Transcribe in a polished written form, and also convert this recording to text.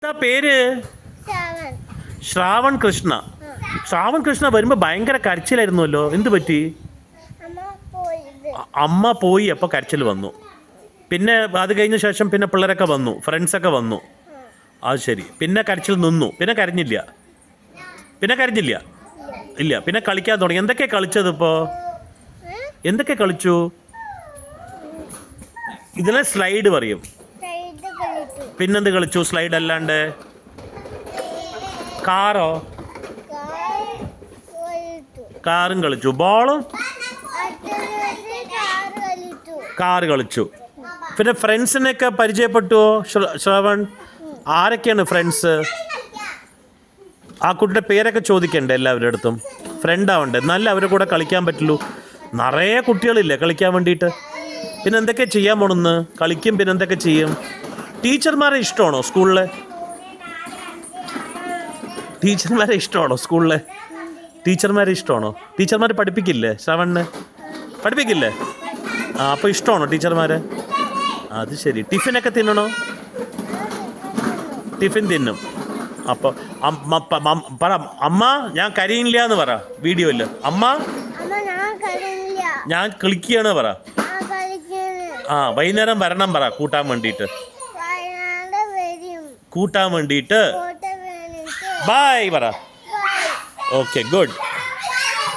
എന്താ പേര്? ശ്രാവൺ കൃഷ്ണ. ശ്രാവൺ കൃഷ്ണ വരുമ്പോ ഭയങ്കര കരച്ചിലായിരുന്നല്ലോ, എന്ത് പറ്റി? അമ്മ പോയി അപ്പോൾ കരച്ചിൽ വന്നു. പിന്നെ അത് കഴിഞ്ഞ ശേഷം പിന്നെ പിള്ളേരൊക്കെ വന്നു, ഫ്രണ്ട്സൊക്കെ വന്നു. അത് ശരി. പിന്നെ കരച്ചിൽ നിന്നു, പിന്നെ കരഞ്ഞില്ല. ഇല്ല. പിന്നെ കളിക്കാൻ തുടങ്ങി. എന്തൊക്കെ കളിച്ചത് ഇപ്പോൾ? എന്തൊക്കെ കളിച്ചു? ഇതിനെ സ്ലൈഡ് പറയും. പിന്നെന്ത് കളിച്ചു സ്ലൈഡ് അല്ലാണ്ട്? കാറും കളിച്ചു. ബോളും കാറ് കളിച്ചു. പിന്നെ ഫ്രണ്ട്സിനെയൊക്കെ പരിചയപ്പെട്ടുവോ ശ്രവൺ? ആരൊക്കെയാണ് ഫ്രണ്ട്സ്? ആ കുട്ടിയുടെ പേരൊക്കെ ചോദിക്കണ്ടേ എല്ലാവരുടെ അടുത്തും? ഫ്രണ്ട് ആവണ്ടേ, നല്ല അവരുടെ കൂടെ കളിക്കാൻ പറ്റുള്ളൂ. നിറയെ കുട്ടികളില്ലേ കളിക്കാൻ വേണ്ടിയിട്ട്. പിന്നെ എന്തൊക്കെ ചെയ്യാൻ പോണെന്ന്? കളിക്കും. പിന്നെ എന്തൊക്കെ ചെയ്യും? ടീച്ചർമാരെ ഇഷ്ടമാണോ സ്കൂളിൽ? ടീച്ചർമാരെ ടീച്ചർമാർ പഠിപ്പിക്കില്ലേ ശ്രവണിന്? പഠിപ്പിക്കില്ലേ? അപ്പോൾ ഇഷ്ടമാണോ ടീച്ചർമാരെ? അത് ശരി. ടിഫിനൊക്കെ തിന്നണോ? ടിഫിൻ തിന്നും. അപ്പോൾ പറ, അമ്മ ഞാൻ കരയില്ല എന്ന് പറ വീഡിയോയിൽ. അമ്മ ഞാൻ കളിക്കുകയാണ് പറ. വൈകുന്നേരം വരണം പറ കൂട്ടാൻ വേണ്ടിയിട്ട്. ബൈ പറ. Okay, good.